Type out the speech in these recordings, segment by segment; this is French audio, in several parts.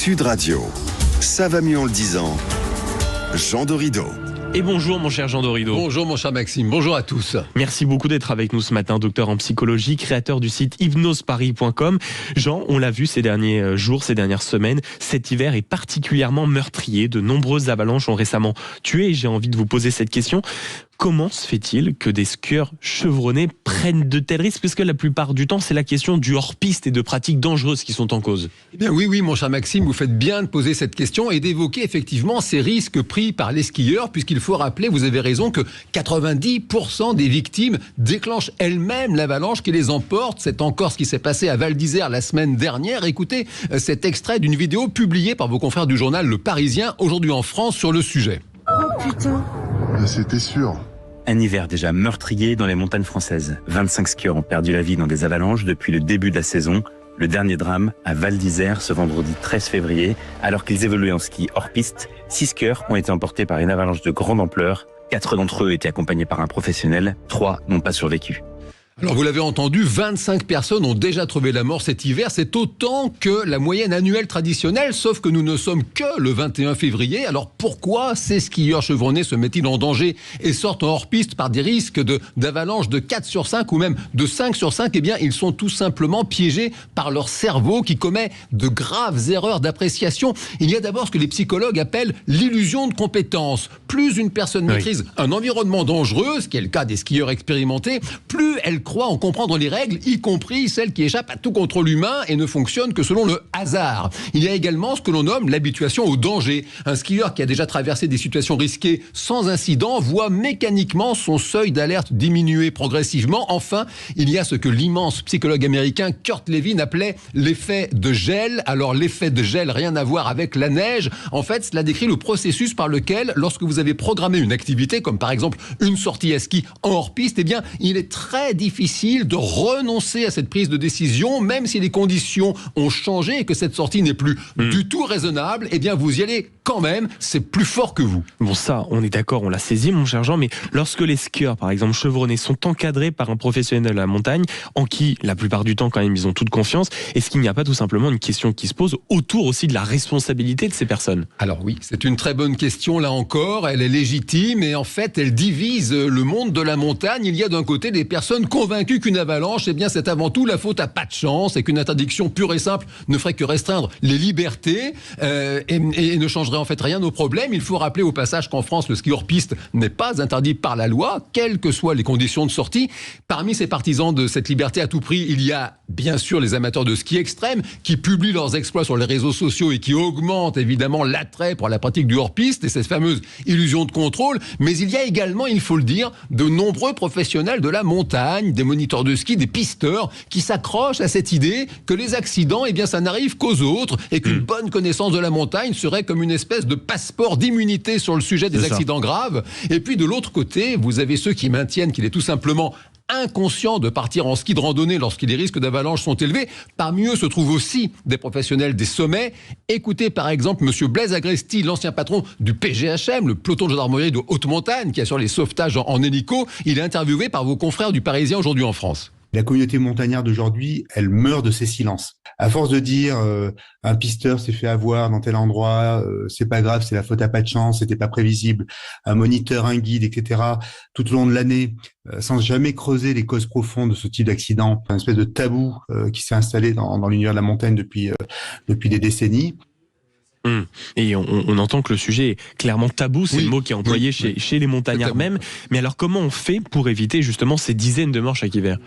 Sud Radio. Ça va mieux en le disant. Jean Dorido. Et bonjour mon cher Jean Dorido. Bonjour mon cher Maxime, bonjour à tous. Merci beaucoup d'être avec nous ce matin, docteur en psychologie, créateur du site hypnoseparis.com. Jean, on l'a vu ces derniers jours, ces dernières semaines, cet hiver est particulièrement meurtrier. De nombreuses avalanches ont récemment tué et j'ai envie de vous poser cette question. Comment se fait-il que des skieurs chevronnés prennent de tels risques? Puisque la plupart du temps, c'est la question du hors-piste et de pratiques dangereuses qui sont en cause. Eh bien oui, mon cher Maxime, vous faites bien de poser cette question et d'évoquer effectivement ces risques pris par les skieurs, puisqu'il faut rappeler, vous avez raison, que 90% des victimes déclenchent elles-mêmes l'avalanche qui les emporte. C'est encore ce qui s'est passé à Val d'Isère la semaine dernière. Écoutez cet extrait d'une vidéo publiée par vos confrères du journal Le Parisien, aujourd'hui en France, sur le sujet. Oh putain! C'était sûr. Un hiver déjà meurtrier dans les montagnes françaises. 25 skieurs ont perdu la vie dans des avalanches depuis le début de la saison. Le dernier drame à Val d'Isère ce vendredi 13 février. Alors qu'ils évoluaient en ski hors piste, 6 skieurs ont été emportés par une avalanche de grande ampleur. 4 d'entre eux étaient accompagnés par un professionnel. 3 n'ont pas survécu. Alors vous l'avez entendu, 25 personnes ont déjà trouvé la mort cet hiver. C'est autant que la moyenne annuelle traditionnelle, sauf que nous ne sommes que le 21 février. Alors pourquoi ces skieurs chevronnés se mettent-ils en danger et sortent en hors-piste par des risques d'avalanche de 4 sur 5 ou même de 5 sur 5 ? Eh bien, ils sont tout simplement piégés par leur cerveau qui commet de graves erreurs d'appréciation. Il y a d'abord ce que les psychologues appellent l'illusion de compétence. Plus une personne maîtrise un environnement dangereux, ce qui est le cas des skieurs expérimentés, plus elle croit en comprendre les règles, y compris celles qui échappent à tout contrôle humain et ne fonctionnent que selon le hasard. Il y a également ce que l'on nomme l'habituation au danger. Un skieur qui a déjà traversé des situations risquées sans incident voit mécaniquement son seuil d'alerte diminuer progressivement. Enfin, il y a ce que l'immense psychologue américain Kurt Lewin appelait l'effet de gel. Alors l'effet de gel, rien à voir avec la neige. En fait, cela décrit le processus par lequel, lorsque vous avez programmé une activité, comme par exemple une sortie à ski en hors-piste, eh bien, il est très difficile de renoncer à cette prise de décision, même si les conditions ont changé et que cette sortie n'est plus du tout raisonnable, eh bien vous y allez quand même, c'est plus fort que vous. Bon ça, on est d'accord, on l'a saisi mon cher Jean, mais lorsque les skieurs, par exemple chevronnés, sont encadrés par un professionnel de la montagne, en qui, la plupart du temps quand même, ils ont toute confiance, est-ce qu'il n'y a pas tout simplement une question qui se pose autour aussi de la responsabilité de ces personnes? Alors oui, c'est une très bonne question là encore, elle est légitime et en fait elle divise le monde de la montagne. Il y a d'un côté des personnes convaincues qu'une avalanche, eh bien c'est avant tout la faute à pas de chance et qu'une interdiction pure et simple ne ferait que restreindre les libertés et ne changerait en fait rien au problème. Il faut rappeler au passage qu'en France, le ski hors-piste n'est pas interdit par la loi, quelles que soient les conditions de sortie. Parmi ces partisans de cette liberté à tout prix, il y a bien sûr les amateurs de ski extrême qui publient leurs exploits sur les réseaux sociaux et qui augmentent évidemment l'attrait pour la pratique du hors-piste et cette fameuse illusion de contrôle. Mais il y a également, il faut le dire, de nombreux professionnels de la montagne, des moniteurs de ski, des pisteurs qui s'accrochent à cette idée que les accidents, eh bien, ça n'arrive qu'aux autres et qu'une bonne connaissance de la montagne serait comme une espèce de passeport d'immunité sur le sujet des accidents graves. Et puis de l'autre côté, vous avez ceux qui maintiennent qu'il est tout simplement inconscient de partir en ski de randonnée lorsque les risques d'avalanche sont élevés. Parmi eux se trouvent aussi des professionnels des sommets. Écoutez par exemple Monsieur Blaise Agresti, l'ancien patron du PGHM, le peloton de gendarmerie de haute montagne qui assure les sauvetages en hélico. Il est interviewé par vos confrères du Parisien aujourd'hui en France. La communauté montagnarde d'aujourd'hui, elle meurt de ses silences. À force de dire un pisteur s'est fait avoir dans tel endroit, c'est pas grave, c'est la faute à pas de chance, c'était pas prévisible. Un moniteur, un guide, etc. Tout au long de l'année, sans jamais creuser les causes profondes de ce type d'accident, une espèce de tabou qui s'est installé dans l'univers de la montagne depuis des décennies. Et on entend que le sujet est clairement tabou, c'est le mot qui est employé chez les montagnards même. Mais alors comment on fait pour éviter justement ces dizaines de morts chaque hiver ?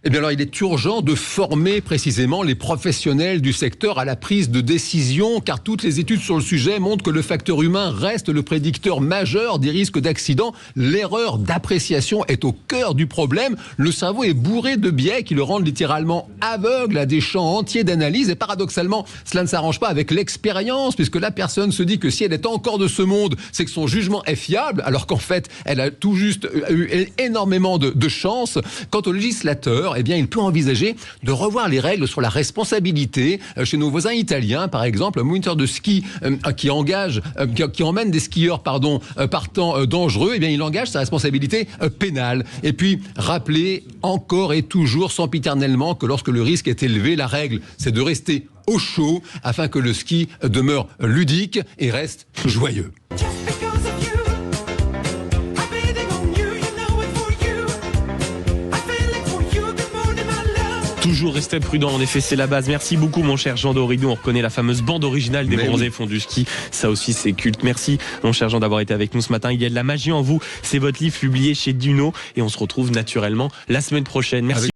Eh bien alors, il est urgent de former précisément les professionnels du secteur à la prise de décision, car toutes les études sur le sujet montrent que le facteur humain reste le prédicteur majeur des risques d'accident. L'erreur d'appréciation est au cœur du problème. Le cerveau est bourré de biais qui le rendent littéralement aveugle à des champs entiers d'analyse. Et paradoxalement, cela ne s'arrange pas avec l'expérience, puisque la personne se dit que si elle est encore de ce monde, c'est que son jugement est fiable, alors qu'en fait, elle a tout juste eu énormément de chance. Quant aux législateurs, skieur, eh bien, il peut envisager de revoir les règles sur la responsabilité. Chez nos voisins italiens, par exemple, un moniteur de ski qui emmène des skieurs partant dangereux, eh bien, il engage sa responsabilité pénale. Et puis, rappeler encore et toujours sempiternellement que lorsque le risque est élevé, la règle, c'est de rester au chaud afin que le ski demeure ludique et reste joyeux. Toujours rester prudent, en effet, c'est la base. Merci beaucoup, mon cher Jean Doridou. On reconnaît la fameuse bande originale des bronzés fonds du ski. Ça aussi, c'est culte. Merci, mon cher Jean, d'avoir été avec nous ce matin. Il y a de la magie en vous. C'est votre livre publié chez Duno. Et on se retrouve naturellement la semaine prochaine. Merci.